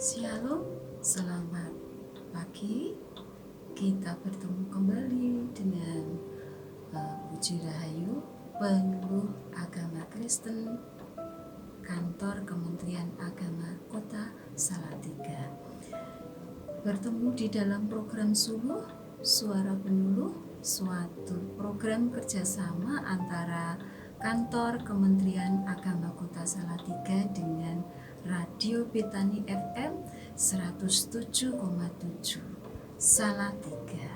Shalom, selamat pagi. Kita bertemu kembali dengan Puji Rahayu, penyuluh agama Kristen, Kantor Kementerian Agama Kota Salatiga. Bertemu di dalam program Suluh, Suara Penyuluh, suatu program kerjasama antara Kantor Kementerian Agama Kota Salatiga dengan Radio Betani FM 107,7 Salatiga.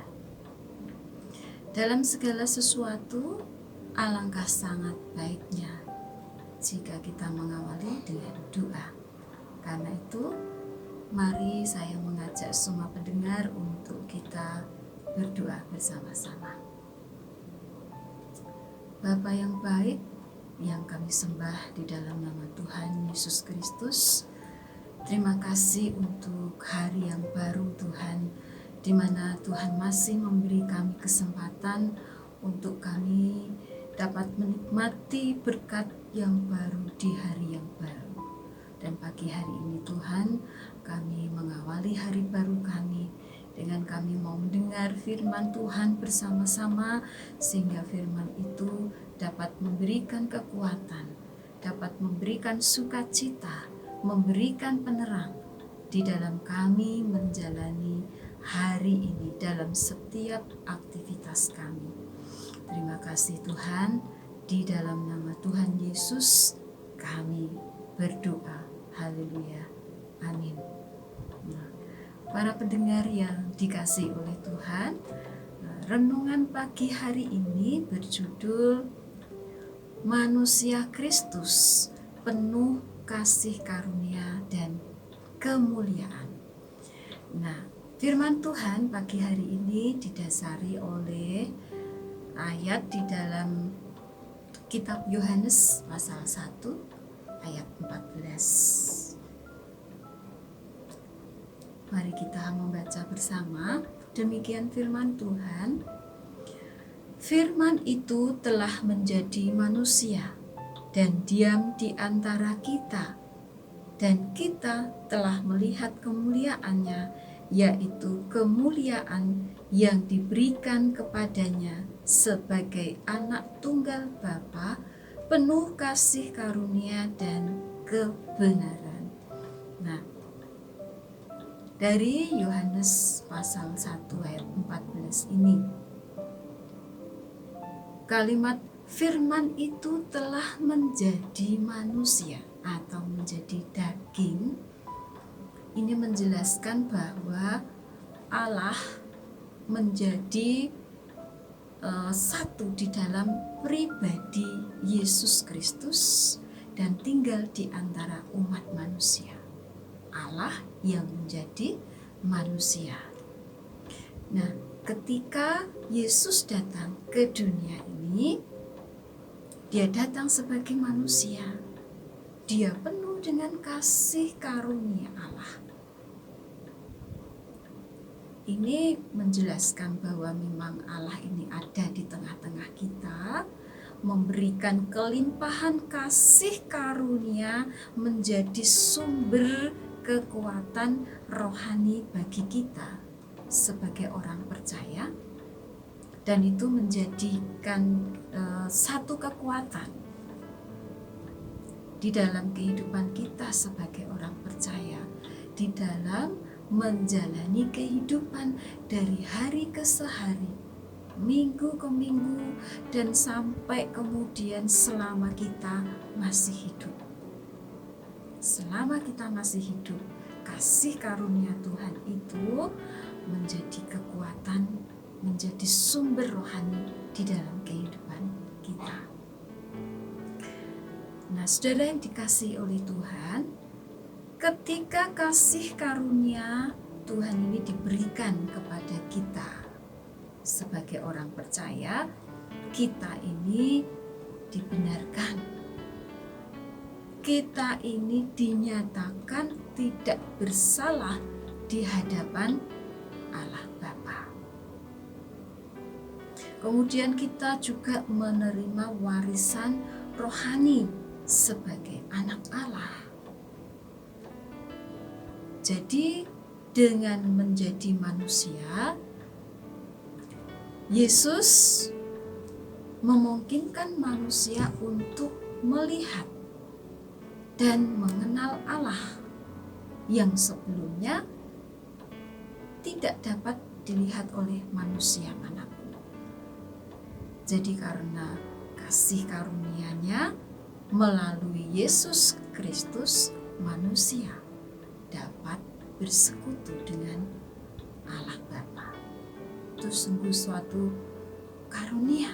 Dalam segala sesuatu, alangkah sangat baiknya jika kita mengawali dengan doa. Karena itu, mari saya mengajak semua pendengar untuk kita berdoa bersama-sama. Bapa yang baik, yang kami sembah di dalam nama Tuhan Yesus Kristus, terima kasih untuk hari yang baru Tuhan, di mana Tuhan masih memberi kami kesempatan untuk kami dapat menikmati berkat yang baru di hari yang baru. Dan pagi hari ini Tuhan, kami mengawali hari baru kami dengan kami mau mendengar firman Tuhan bersama-sama, sehingga firman itu dapat memberikan kekuatan, dapat memberikan sukacita, memberikan penerang di dalam kami menjalani hari ini dalam setiap aktivitas kami. Terima kasih Tuhan, di dalam nama Tuhan Yesus kami berdoa. Haleluya. Amin. Para pendengar yang dikasihi oleh Tuhan, renungan pagi hari ini berjudul Manusia Kristus Penuh Kasih Karunia dan Kemuliaan. Nah, firman Tuhan pagi hari ini didasari oleh ayat di dalam kitab Yohanes pasal 1 ayat 14. Mari kita membaca bersama. Demikian firman Tuhan. Firman itu telah menjadi manusia dan diam di antara kita, dan kita telah melihat kemuliaannya, yaitu kemuliaan yang diberikan kepadanya sebagai anak tunggal Bapa, penuh kasih karunia dan kebenaran. Nah, dari Yohanes pasal 1 ayat 14 ini, kalimat firman itu telah menjadi manusia atau menjadi daging. Ini menjelaskan bahwa Allah menjadi satu di dalam pribadi Yesus Kristus dan tinggal di antara umat manusia. Allah yang menjadi manusia. Nah, ketika Yesus datang ke dunia ini, dia datang sebagai manusia. Dia penuh dengan kasih karunia Allah. Ini menjelaskan bahwa memang Allah ini ada di tengah-tengah kita, memberikan kelimpahan kasih karunia, menjadi sumber kekuatan rohani bagi kita sebagai orang percaya, dan itu menjadikan satu kekuatan di dalam kehidupan kita sebagai orang percaya, di dalam menjalani kehidupan dari hari ke hari, minggu ke minggu, dan sampai kemudian selama kita masih hidup. Selama kita masih hidup, kasih karunia Tuhan itu menjadi kekuatan, menjadi sumber rohani di dalam kehidupan kita. Nah, saudara yang dikasihi oleh Tuhan, ketika kasih karunia Tuhan ini diberikan kepada kita sebagai orang percaya, kita ini dibenarkan. Kita ini dinyatakan tidak bersalah di hadapan Allah Bapa. Kemudian kita juga menerima warisan rohani sebagai anak Allah. Jadi dengan menjadi manusia, Yesus memungkinkan manusia untuk melihat dan mengenal Allah yang sebelumnya tidak dapat dilihat oleh manusia manapun. Jadi karena kasih karunia-Nya melalui Yesus Kristus, manusia dapat bersekutu dengan Allah Bapa. Itu sungguh suatu karunia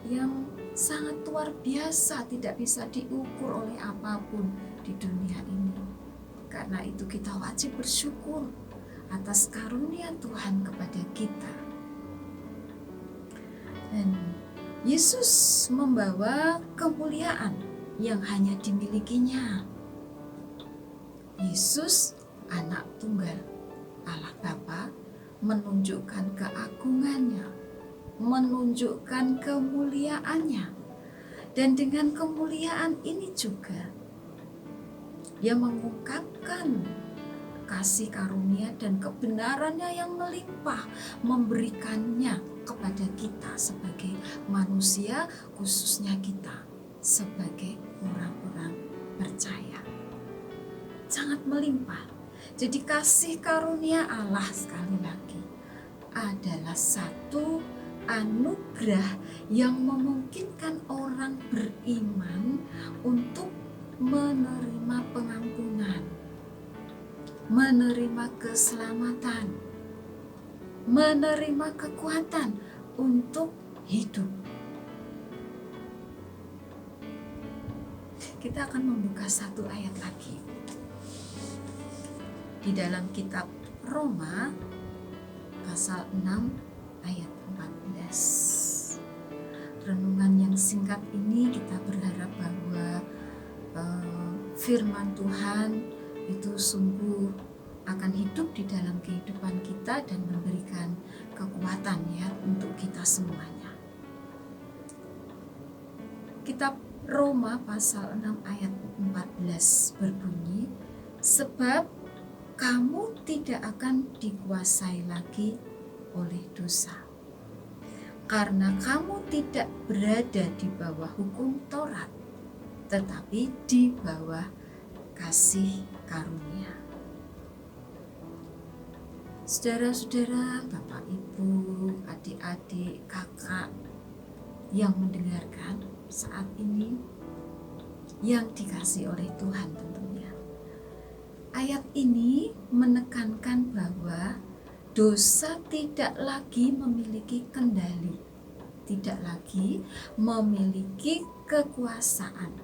yang sangat luar biasa, tidak bisa diukur oleh apapun di dunia ini. Karena itu kita wajib bersyukur atas karunia Tuhan kepada kita. Dan Yesus membawa kemuliaan yang hanya dimilikinya. Yesus, anak tunggal Allah Bapa, menunjukkan keagungannya, menunjukkan kemuliaannya. Dan dengan kemuliaan ini juga Dia mengungkapkan kasih karunia dan kebenarannya yang melimpah, memberikannya kepada kita sebagai manusia, khususnya kita sebagai orang-orang percaya. Sangat melimpah. Jadi kasih karunia Allah sekali lagi adalah satu anugerah yang memungkinkan orang beriman untuk menerima pengampunan, menerima keselamatan, menerima kekuatan untuk hidup. Kita akan membuka satu ayat lagi di dalam kitab Roma pasal 6 ayat 14. Renungan yang singkat ini kita berharap bahwa firman Tuhan itu sungguh akan hidup di dalam kehidupan kita dan memberikan kekuatan ya untuk kita semuanya. Kitab Roma pasal 6 ayat 14 berbunyi, sebab kamu tidak akan dikuasai lagi oleh dosa, karena kamu tidak berada di bawah hukum Taurat, tetapi di bawah kasih karunia. Saudara-saudara, Bapak, Ibu, adik-adik, kakak yang mendengarkan saat ini, yang dikasihi oleh Tuhan tentunya. Ayat ini menekankan bahwa dosa tidak lagi memiliki kendali, tidak lagi memiliki kekuasaan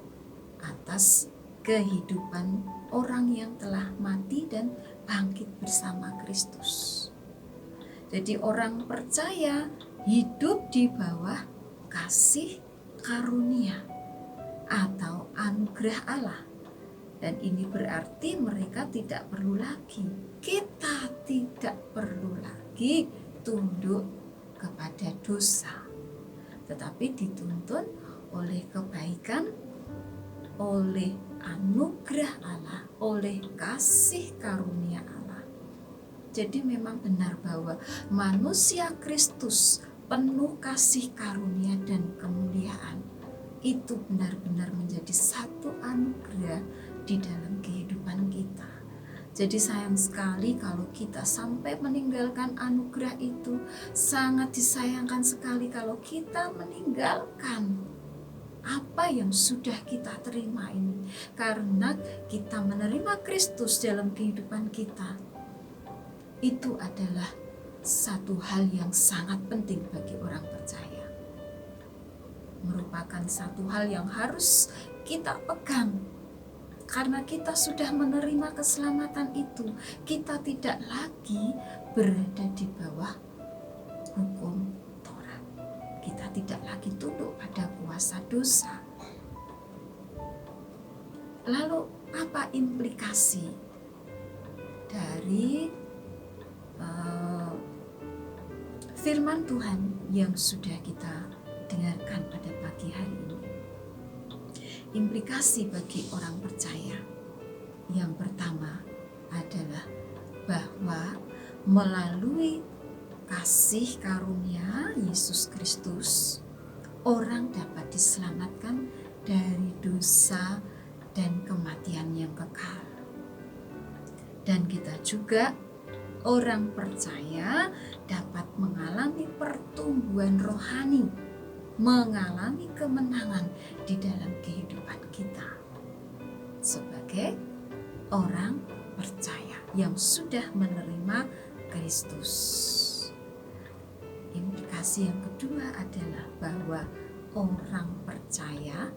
atas kehidupan orang yang telah mati dan bangkit bersama Kristus. Jadi orang percaya hidup di bawah kasih karunia atau anugerah Allah. Dan ini berarti mereka tidak perlu lagi, kita tidak perlu lagi tunduk kepada dosa, tetapi dituntun oleh kebaikan, oleh anugerah Allah, oleh kasih karunia Allah. Jadi memang benar bahwa manusia Kristus penuh kasih karunia dan kemuliaan itu benar-benar menjadi satu anugerah di dalam kehidupan kita. Jadi sayang sekali kalau kita sampai meninggalkan anugerah itu. Sangat disayangkan sekali kalau kita meninggalkan apa yang sudah kita terima ini, karena kita menerima Kristus dalam kehidupan kita. Itu adalah satu hal yang sangat penting bagi orang percaya, merupakan satu hal yang harus kita pegang. Karena kita sudah menerima keselamatan itu, kita tidak lagi berada di bawah hukum Taurat. Kita tidak lagi tunduk pada kuasa dosa. Lalu apa implikasi dari firman Tuhan yang sudah kita dengarkan pada pagi hari ini? Implikasi bagi orang percaya yang pertama adalah bahwa melalui kasih karunia Yesus Kristus, orang dapat diselamatkan dari dosa dan kematian yang kekal. Dan kita juga, orang percaya, dapat mengalami pertumbuhan rohani, mengalami kemenangan di dalam kehidupan kita sebagai orang percaya yang sudah menerima Kristus. Implikasi yang kedua adalah bahwa orang percaya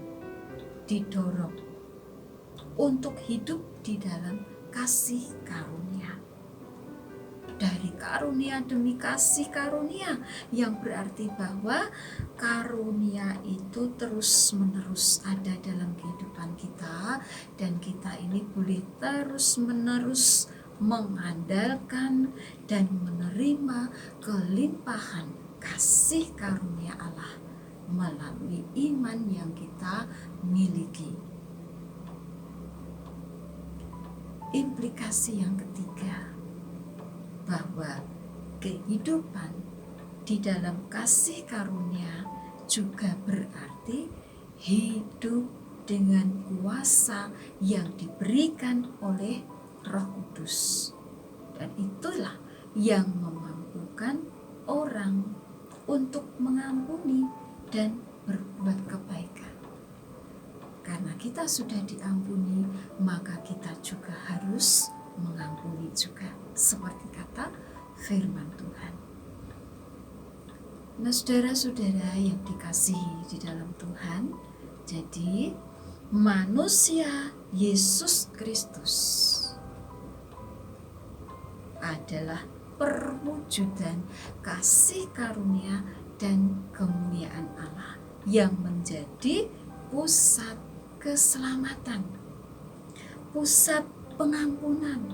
didorong untuk hidup di dalam kasih karunia. Dari karunia demi kasih karunia, yang berarti bahwa karunia itu terus-menerus ada dalam kehidupan kita, dan kita ini boleh terus-menerus mengandalkan dan menerima kelimpahan kasih karunia Allah melalui iman yang kita miliki. Implikasi yang ketiga, bahwa kehidupan di dalam kasih karunia juga berarti hidup dengan kuasa yang diberikan oleh Roh Kudus. Dan itulah yang memampukan orang untuk mengampuni dan berbuat kebaikan. Karena kita sudah diampuni, maka kita juga harus mengampuni juga, seperti kata firman Tuhan. Nah, saudara-saudara yang dikasihi di dalam Tuhan, jadi manusia Yesus Kristus adalah perwujudan kasih karunia dan kemuliaan Allah yang menjadi pusat keselamatan, pusat pengampunan,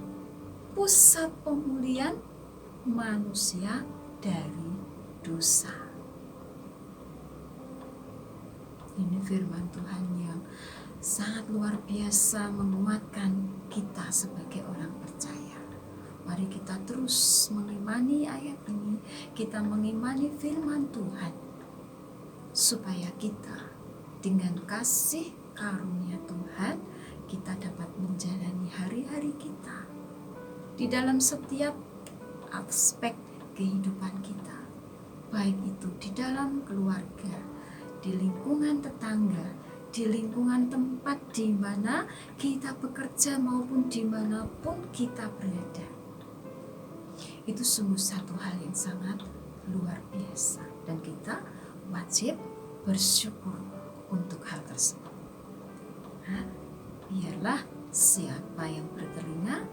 pusat pemulihan manusia dari dosa. Ini firman Tuhan yang sangat luar biasa menguatkan kita sebagai orang percaya. Mari kita terus mengimani ayat ini, kita mengimani firman Tuhan, supaya kita dengan kasih karunia Tuhan, kita dapat menjalani hari-hari kita di dalam setiap aspek kehidupan kita, baik itu di dalam keluarga, di lingkungan tetangga, di lingkungan tempat di mana kita bekerja maupun dimanapun kita berada. Itu sungguh satu hal yang sangat luar biasa, dan kita wajib bersyukur untuk hal tersebut. Biarlah siapa yang bertelinga,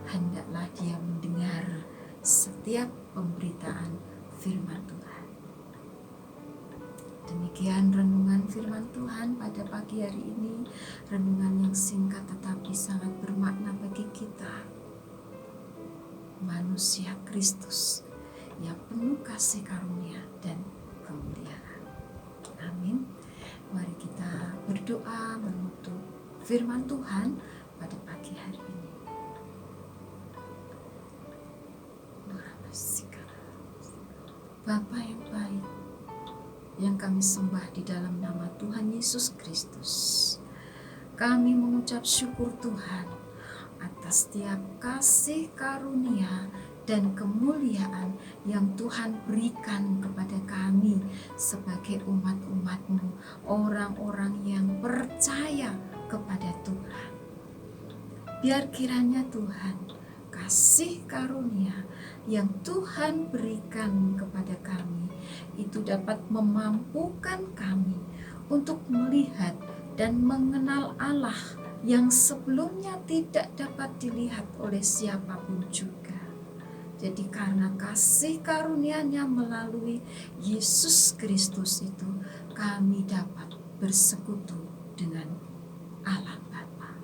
hendaklah dia mendengar setiap pemberitaan firman Tuhan. Demikian renungan firman Tuhan pada pagi hari ini, renungan yang singkat tetapi sangat bermakna bagi kita. Manusia Kristus yang penuh kasih karunia dan kemuliaan. Amin. Mari kita berdoa menutup firman Tuhan pada pagi hari ini. Bapa yang baik, yang kami sembah di dalam nama Tuhan Yesus Kristus, kami mengucap syukur Tuhan atas setiap kasih karunia dan kemuliaan yang Tuhan berikan kepada kami sebagai umat-umat-Mu, orang-orang yang percaya kepada Tuhan. Biar kiranya Tuhan, kasih karunia yang Tuhan berikan kepada kami itu dapat memampukan kami untuk melihat dan mengenal Allah yang sebelumnya tidak dapat dilihat oleh siapapun juga. Jadi karena kasih karunia-Nya melalui Yesus Kristus itu, kami dapat bersekutu dengan Allah Bapa.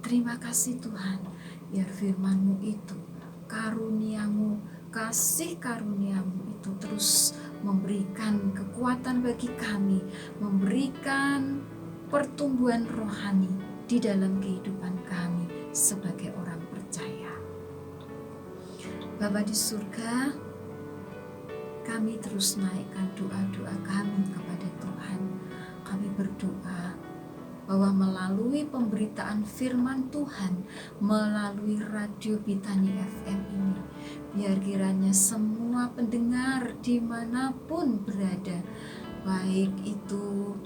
Terima kasih Tuhan, biar firman-Mu itu, karunia-Mu, kasih karunia-Mu itu terus memberikan kekuatan bagi kami, memberikan pertumbuhan rohani di dalam kehidupan kami sebagai orang percaya. Bapa di surga, kami terus naikkan doa-doa kami kepada Tuhan. Kami berdoa bahwa melalui pemberitaan firman Tuhan, melalui radio Bethany FM ini, biar kiranya semua pendengar dimanapun berada, baik itu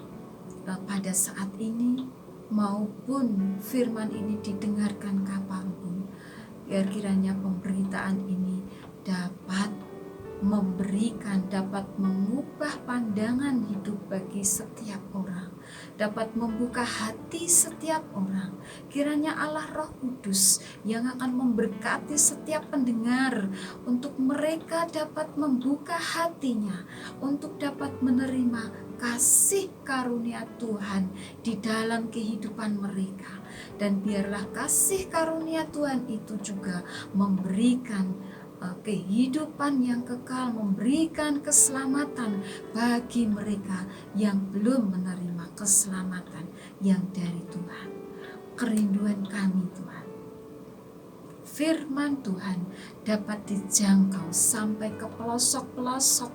pada saat ini maupun firman ini didengarkan kapanpun, biar kiranya pemberitaan ini dapat memberikan, dapat mengubah pandangan hidup bagi setiap orang, dapat membuka hati setiap orang. Kiranya Allah Roh Kudus yang akan memberkati setiap pendengar, untuk mereka dapat membuka hatinya, untuk dapat menerima kasih karunia Tuhan di dalam kehidupan mereka. Dan biarlah kasih karunia Tuhan itu juga memberikan kehidupan yang kekal, memberikan keselamatan bagi mereka yang belum menerima keselamatan yang dari Tuhan. Kerinduan kami Tuhan, firman Tuhan dapat dijangkau sampai ke pelosok-pelosok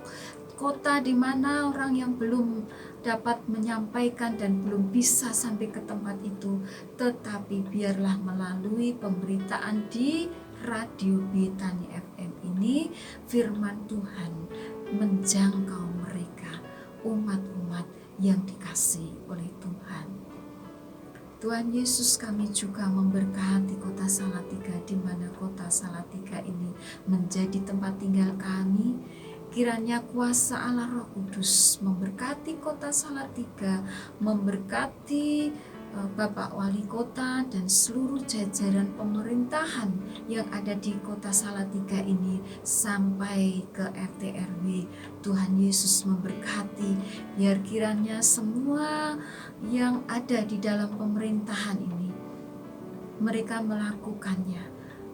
kota di mana orang yang belum dapat menyampaikan dan belum bisa sampai ke tempat itu, tetapi biarlah melalui pemberitaan di radio Bethany FM ini, firman Tuhan menjangkau mereka, umat-umat yang dikasihi oleh Tuhan. Tuhan Yesus, kami juga memberkati kota Salatiga, di mana kota Salatiga ini menjadi tempat tinggal kami. Kiranya kuasa Allah Roh Kudus memberkati kota Salatiga, memberkati Bapak Wali Kota dan seluruh jajaran pemerintahan yang ada di kota Salatiga ini sampai ke RT RW. Tuhan Yesus memberkati, biar kiranya semua yang ada di dalam pemerintahan ini, mereka melakukannya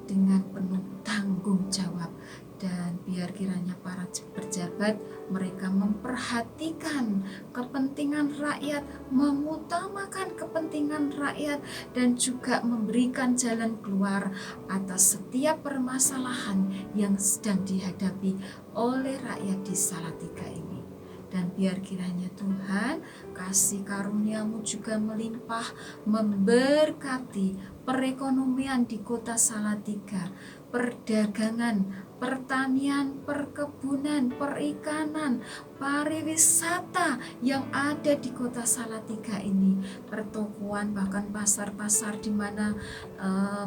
dengan penuh tanggung jawab. Dan biar kiranya para pejabat mereka memperhatikan kepentingan rakyat, mengutamakan kepentingan rakyat, dan juga memberikan jalan keluar atas setiap permasalahan yang sedang dihadapi oleh rakyat di Salatiga ini. Dan biar kiranya Tuhan kasih karunia-Mu juga melimpah, memberkati perekonomian di kota Salatiga, perdagangan, pertanian, perkebunan, perikanan, pariwisata yang ada di kota Salatiga ini, pertokoan, bahkan pasar-pasar di mana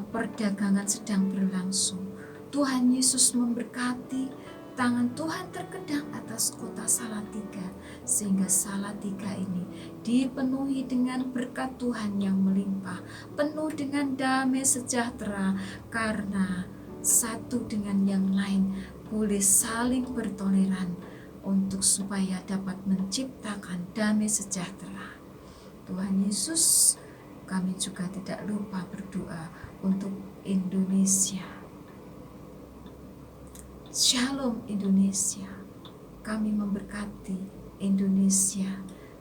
perdagangan sedang berlangsung. Tuhan Yesus memberkati, tangan Tuhan terkedang atas kota Salatiga, sehingga Salatiga ini dipenuhi dengan berkat Tuhan yang melimpah, penuh dengan damai sejahtera, karena satu dengan yang lain boleh saling bertoleran untuk supaya dapat menciptakan damai sejahtera. Tuhan Yesus, kami juga tidak lupa berdoa untuk Indonesia. Shalom Indonesia, kami memberkati Indonesia,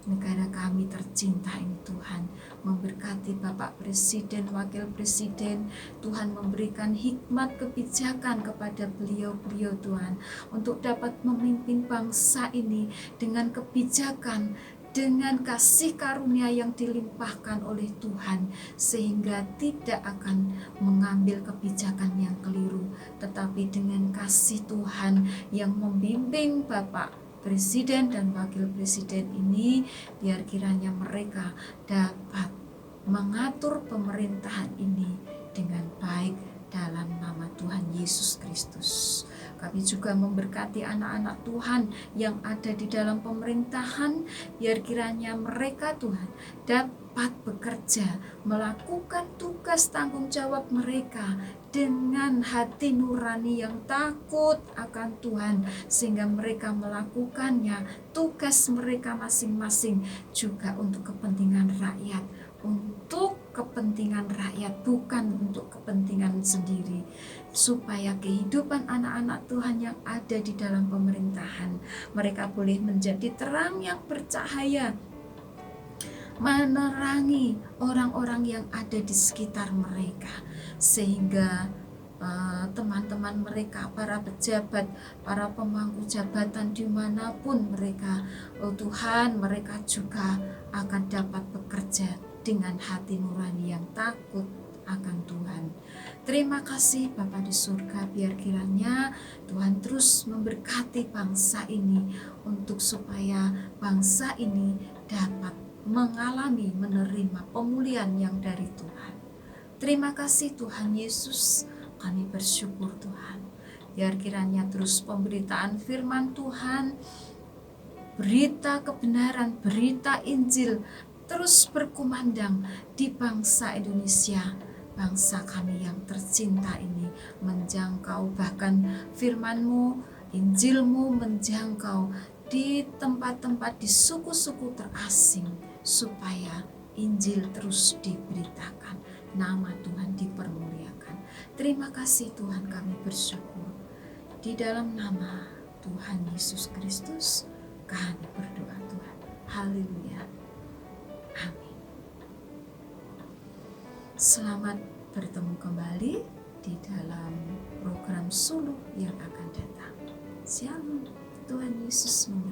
negara kami tercinta ini Tuhan. Memberkati Bapak Presiden, Wakil Presiden, Tuhan memberikan hikmat kebijakan kepada beliau-beliau Tuhan, untuk dapat memimpin bangsa ini dengan kebijakan, dengan kasih karunia yang dilimpahkan oleh Tuhan, sehingga tidak akan mengambil kebijakan yang keliru, tetapi dengan kasih Tuhan yang membimbing Bapak Presiden dan Wakil Presiden ini, biar kiranya mereka dapat mengatur pemerintahan ini dengan baik dalam nama Tuhan Yesus Kristus. Kami juga memberkati anak-anak Tuhan yang ada di dalam pemerintahan, biar kiranya mereka Tuhan dapat bekerja, melakukan tugas tanggung jawab mereka dengan hati nurani yang takut akan Tuhan, sehingga mereka melakukannya, tugas mereka masing-masing juga untuk kepentingan rakyat, untuk kepentingan rakyat, bukan untuk kepentingan sendiri, supaya kehidupan anak-anak Tuhan yang ada di dalam pemerintahan, mereka boleh menjadi terang yang bercahaya, menerangi orang-orang yang ada di sekitar mereka, sehingga teman-teman mereka, para pejabat, para pemangku jabatan dimanapun mereka. Oh Tuhan, mereka juga akan dapat bekerja dengan hati nurani yang takut akan Tuhan. Terima kasih Bapa di surga, biar kiranya Tuhan terus memberkati bangsa ini untuk supaya bangsa ini dapat mengalami, menerima pemulihan yang dari Tuhan. Terima kasih Tuhan Yesus, kami bersyukur Tuhan. Biar kiranya terus pemberitaan firman Tuhan, berita kebenaran, berita Injil terus berkumandang di bangsa Indonesia, bangsa kami yang tercinta ini, menjangkau bahkan firman-Mu, Injil-Mu menjangkau di tempat-tempat, di suku-suku terasing, supaya Injil terus diberitakan, nama Tuhan dipermuliakan. Terima kasih Tuhan, kami bersyukur. Di dalam nama Tuhan Yesus Kristus kami berdoa Tuhan. Haleluya. Amin. Selamat bertemu kembali di dalam program Suluh yang akan datang. Shalom. Tuhan Yesus memberkati.